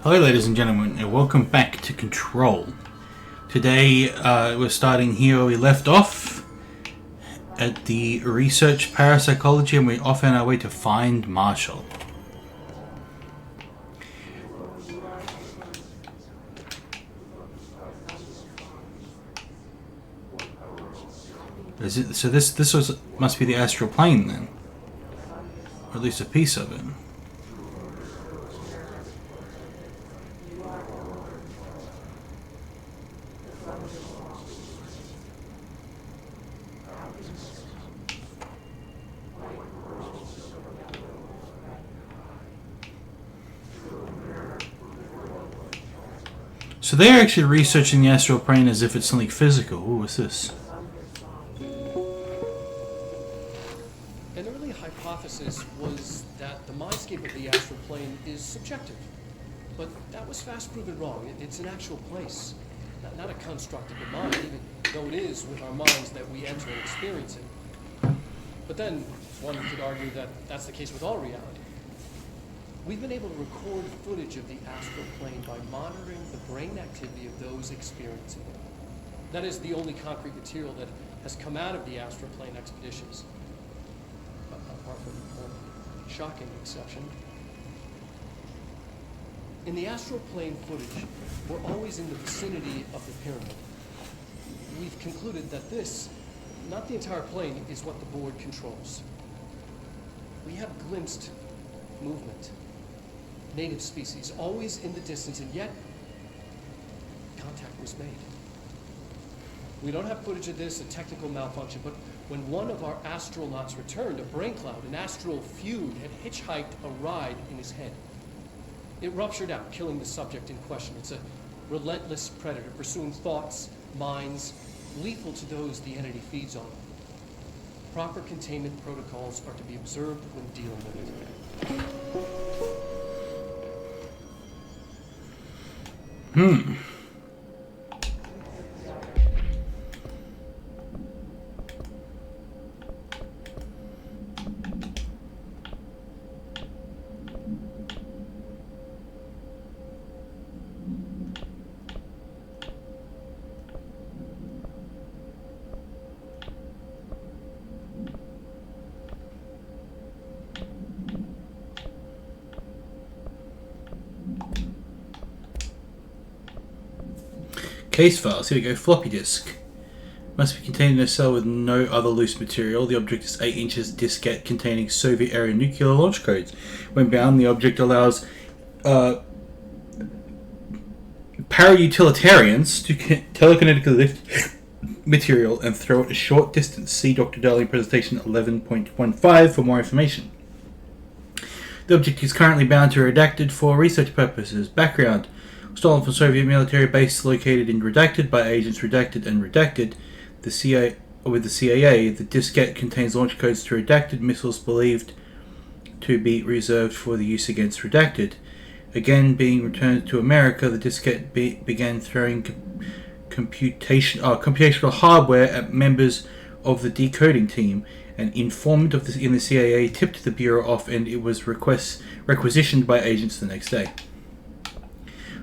Hello ladies and gentlemen, and welcome back to Control. Today we're starting here where we left off at the research parapsychology, and we're off on our way to find Marshall. So this must be the astral plane then, or at least a piece of it. So they're actually researching the astral plane as if it's something physical. Ooh, what's this? An early hypothesis was that the mindscape of the astral plane is subjective. But that was fast proven wrong. It's an actual place, not a construct of the mind, even though it is with our minds that we enter and experience it. But then, one could argue that that's the case with all reality. We've been able to record footage of the astral plane by monitoring the brain activity of those experiencing it. That is the only concrete material that has come out of the astral plane expeditions. Apart from one shocking exception. In the astral plane footage, we're always in the vicinity of the pyramid. We've concluded that this, not the entire plane, is what the board controls. We have glimpsed movement. Native species, always in the distance, and yet contact was made. We don't have footage of this, a technical malfunction, but when one of our astronauts returned, a brain cloud, an astral feud, had hitchhiked a ride in his head. It ruptured out, killing the subject in question. It's a relentless predator, pursuing thoughts, minds, lethal to those the entity feeds on. Proper containment protocols are to be observed when dealing with it. Case files. Here we go. Floppy disk. Must be contained in a cell with no other loose material. The object is 8 inches diskette containing Soviet-era nuclear launch codes. When bound, the object allows para-utilitarians to telekinetically lift material and throw it a short distance. See Dr. Darling presentation 11.15 for more information. The object is currently bound to redacted for research purposes. Background. Stolen from Soviet military base located in Redacted by agents Redacted and Redacted. The CIA, the diskette contains launch codes to Redacted missiles believed to be reserved for the use against Redacted. Again, being returned to America, the diskette began throwing computational hardware at members of the decoding team. An informant in the CIA tipped the bureau off, and it was requisitioned by agents the next day.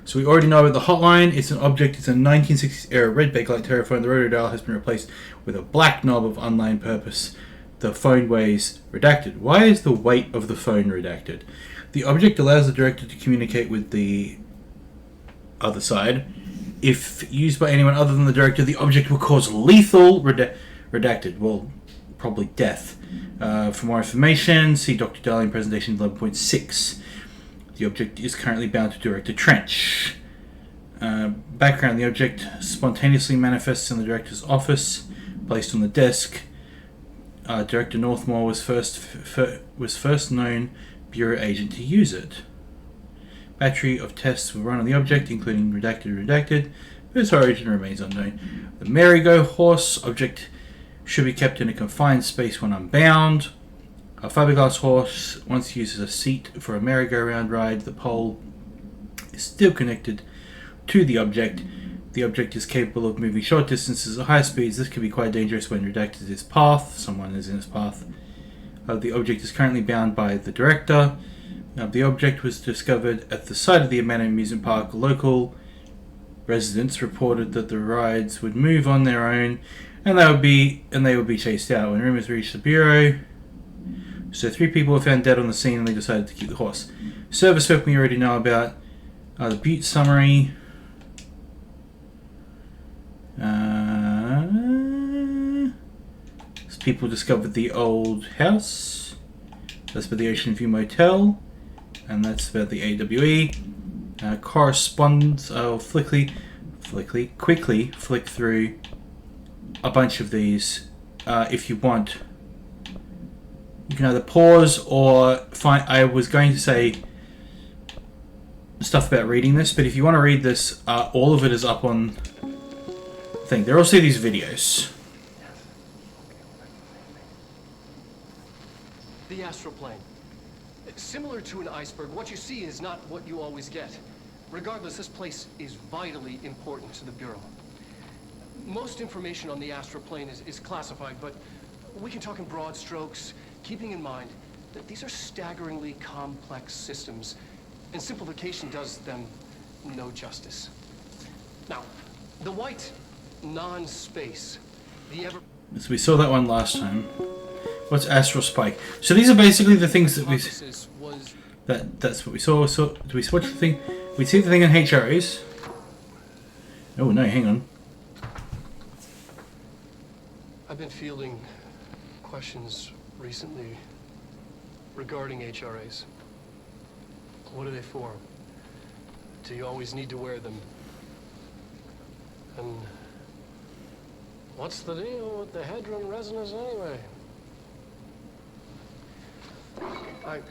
So we already know about the hotline. It's an object. It's a 1960s era red bakelite telephone. The rotary dial has been replaced with a black knob of unlined purpose. The phone weighs redacted. Why is the weight of the phone redacted? The object allows the director to communicate with the other side. If used by anyone other than the director, the object will cause lethal redacted. Well, probably death. For more information, see Dr. Darling presentation 11.6. The object is currently bound to Director Trench. Background. The object spontaneously manifests in the director's office, placed on the desk. Director Northmore was first known bureau agent to use it. Battery of tests were run on the object, including redacted, but its origin remains unknown. The merry-go horse object should be kept in a confined space when unbound. A fiberglass horse once used as a seat for a merry-go-round ride. The pole is still connected to the object. The object is capable of moving short distances at high speeds. This can be quite dangerous when redacted its path. Someone is in its path. The object is currently bound by the director. The object was discovered at the site of the abandoned amusement park. Local residents reported that the rides would move on their own, and they would be chased out. When rumors reached the bureau, so 3 people were found dead on the scene, and they decided to keep the horse. Service weapon we already know about. The Butte summary. People discovered the old house. That's by the Ocean View Motel, and that's about the AWE. Correspondence. I'll quickly flick through a bunch of these. If you want, you can either pause or find. I was going to say stuff about reading this, but if you want to read this, all of it is up on thing. There are also these videos. The astral plane. Similar to an iceberg, what you see is not what you always get. Regardless, this place is vitally important to the Bureau. Most information on the astral plane is classified, but we can talk in broad strokes, keeping in mind that these are staggeringly complex systems, and simplification does them no justice. Now, the white non-space, the ever... So we saw that one last time. What's astral spike? So these are basically the things that we... That's what we saw. So do we watch the thing? We see the thing in HRAs. Oh no, hang on. I've been fielding questions recently regarding HRAs. What are they for? Do you always need to wear them? And what's the deal with the Hedron resonance anyway? Fuck.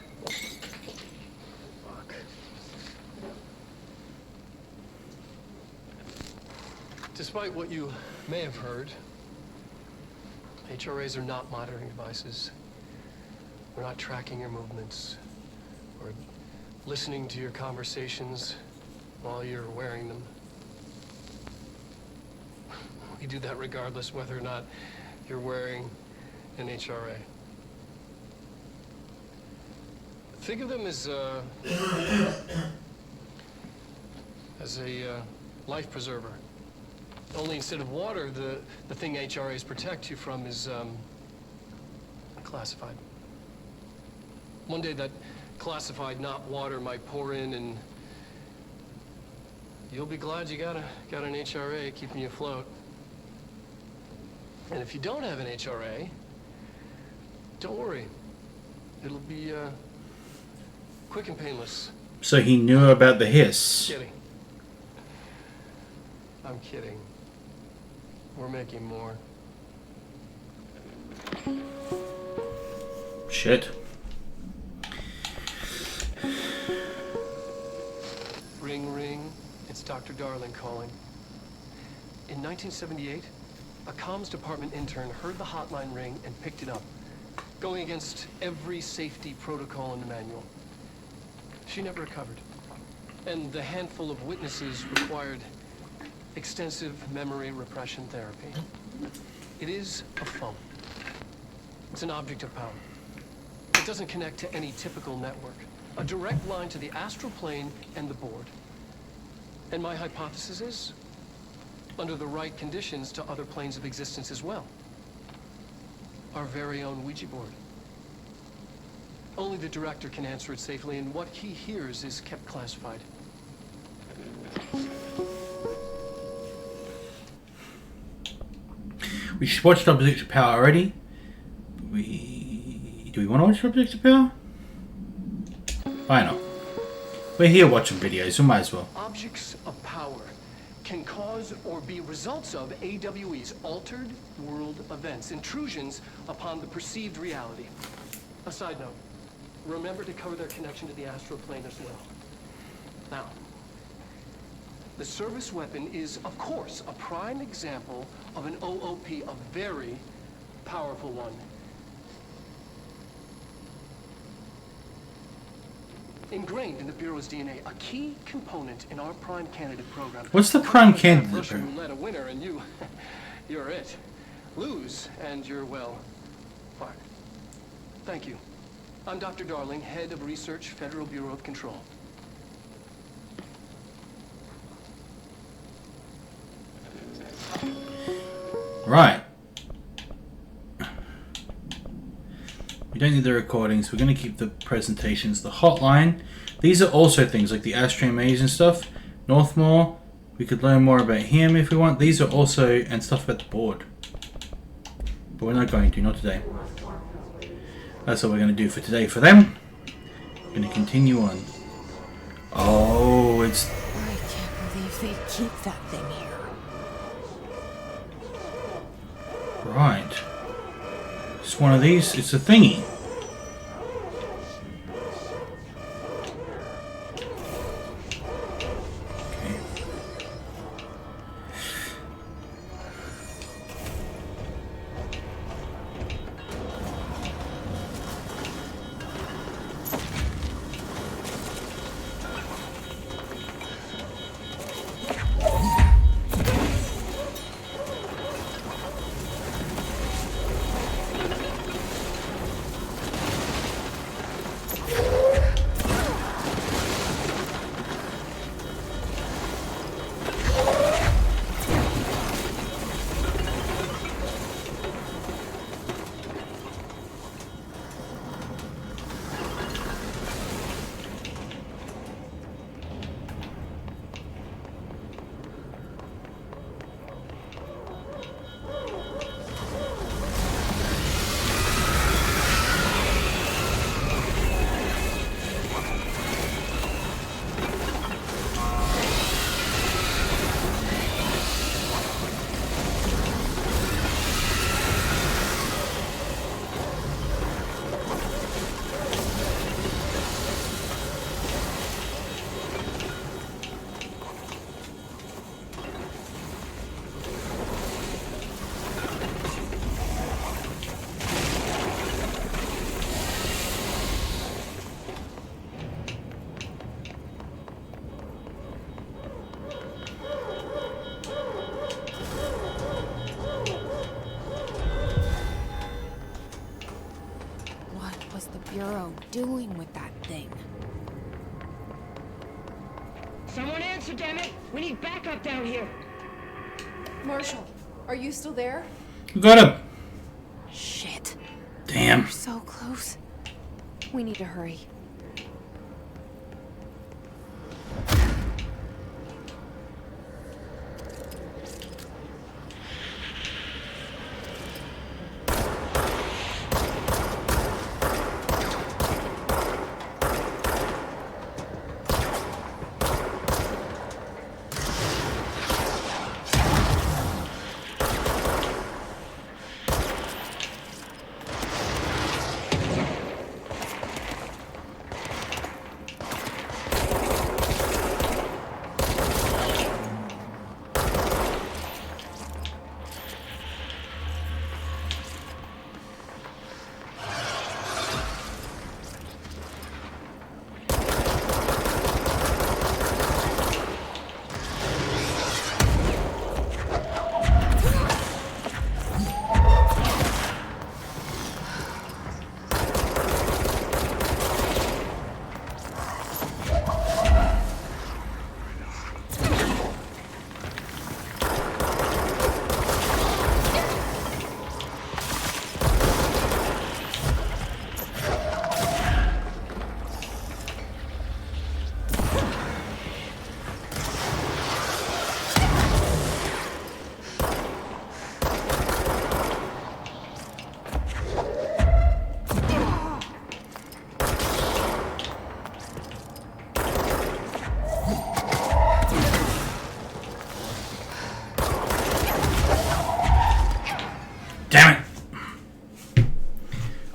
Despite what you may have heard, HRAs are not monitoring devices. We're not tracking your movements or listening to your conversations while you're wearing them. We do that regardless whether or not you're wearing an HRA. Think of them as a life preserver. Only instead of water, the thing HRAs protect you from is classified. One day that classified, not water, might pour in, and you'll be glad you got an HRA keeping you afloat. And if you don't have an HRA, don't worry. It'll be quick and painless. So he knew about the hiss. Kidding. I'm kidding. We're making more. Shit. Ring, ring. It's Dr. Darling calling. In 1978, a comms department intern heard the hotline ring and picked it up, going against every safety protocol in the manual. She never recovered, and the handful of witnesses required extensive memory repression therapy. It is a phone. It's an object of power. It doesn't connect to any typical network. A direct line to the astral plane and the board. And my hypothesis is, under the right conditions, to other planes of existence as well. Our very own Ouija board. Only the director can answer it safely, and what he hears is kept classified. We watched Objects of Power already. Do we want to watch Objects of Power? Why not? We're here watching videos, we might as well. Objects of power can cause or be results of AWE's altered world events, intrusions upon the perceived reality. A side note, remember to cover their connection to the astral plane as well. Now, the service weapon is, of course, a prime example of an OOP, a very powerful one. Ingrained in the Bureau's DNA, a key component in our prime candidate program. What's the prime candidate Russian program? roulette a winner, and you're it. Lose, and you're, well, fired. Thank you. I'm Dr. Darling, head of research, Federal Bureau of Control. Right. We don't need the recordings. We're going to keep the presentations. The hotline. These are also things like the Astro Maze and stuff. Northmore. We could learn more about him if we want. These are also, and stuff about the board. But we're not going to, not today. That's what we're going to do for today for them. We're going to continue on. Oh, it's... I can't believe they keep that thing here. Right. It's one of these. It's a thingy. Okay. What was the Bureau doing with that thing? Someone answer, damn it! We need backup down here. Marshall, are you still there? Got him. Shit. Damn. We're so close. We need to hurry.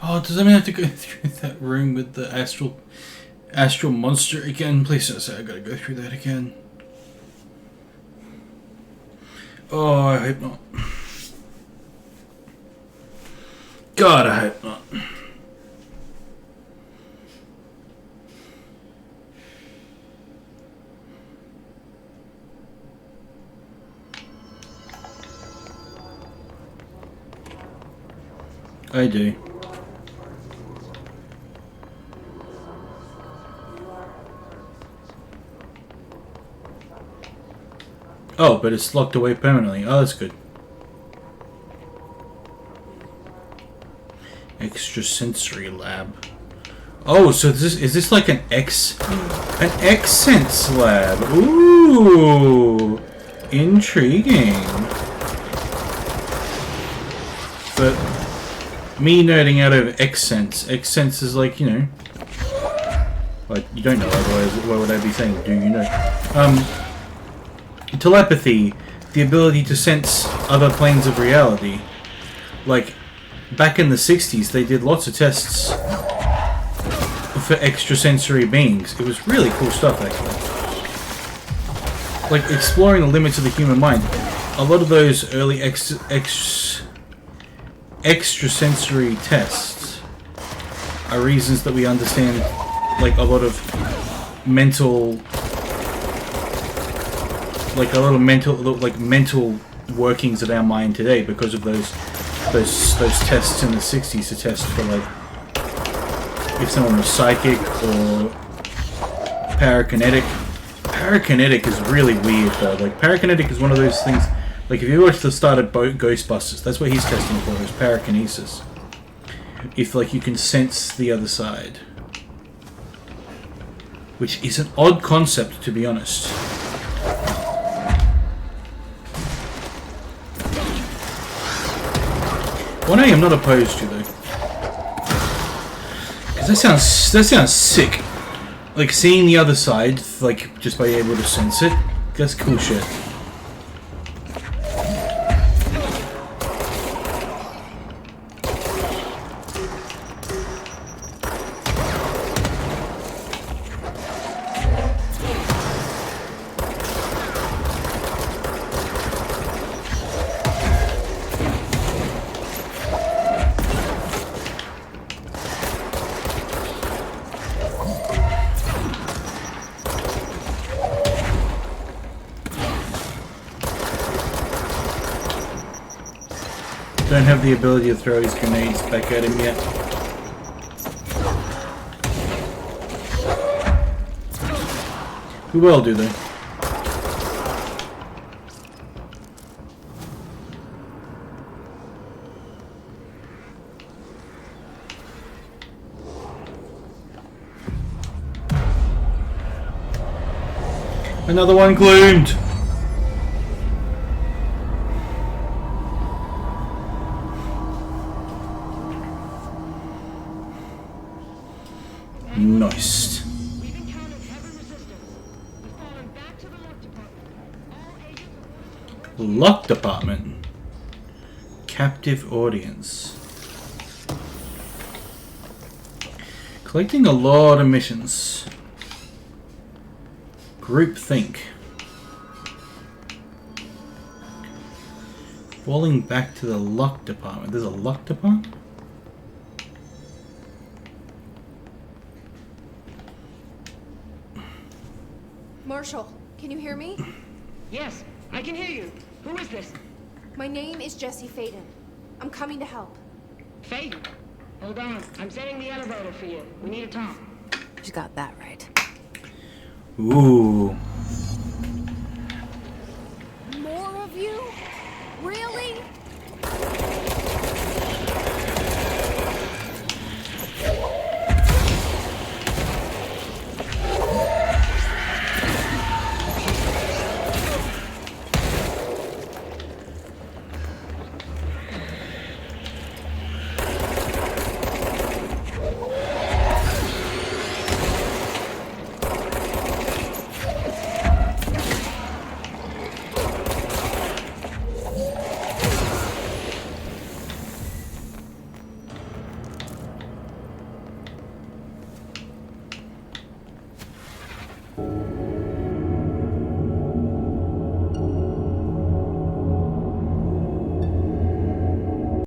Oh, does that mean I have to go through that room with the astral monster again? Please don't say I gotta go through that again. Oh, I hope not. God, I hope not. I do. Oh, but it's locked away permanently. Oh, that's good. Extrasensory lab. Oh, so is this like an X-Sense lab? Ooh, intriguing. But me nerding out over X-Sense. X-Sense is like, you know, like you don't know otherwise. Why would I be saying? Do you know? Telepathy, the ability to sense other planes of reality. Like back in the 60s, they did lots of tests for extrasensory beings. It was really cool stuff, actually. Like exploring the limits of the human mind. A lot of those early extrasensory tests are reasons that we understand like a lot of mental workings of our mind today because of those tests in the 60s to test for like if someone was psychic or parakinetic. Parakinetic is really weird though. Like parakinetic is one of those things. Like if you watch the start of Ghostbusters, that's what he's testing for, is parakinesis. If like you can sense the other side, which is an odd concept to be honest. One I am not opposed to though, because that sounds sick. Like seeing the other side, like just by able to sense it, that's cool shit. Don't have the ability to throw his grenades back at him yet. We will do though. Another one gloomed! Nice. We've encountered heavy resistance. We've fallen back to the lock department. All agents are Lock department. Captive audience. Collecting a lot of missions. Groupthink. Falling back to the lock department. There's a lock department? Marshall, can you hear me? Yes, I can hear you. Who is this? My name is Jesse Faden. I'm coming to help. Faden. Hold on. I'm setting the elevator for you. We need to talk. You got that right. Ooh. More of you? Really?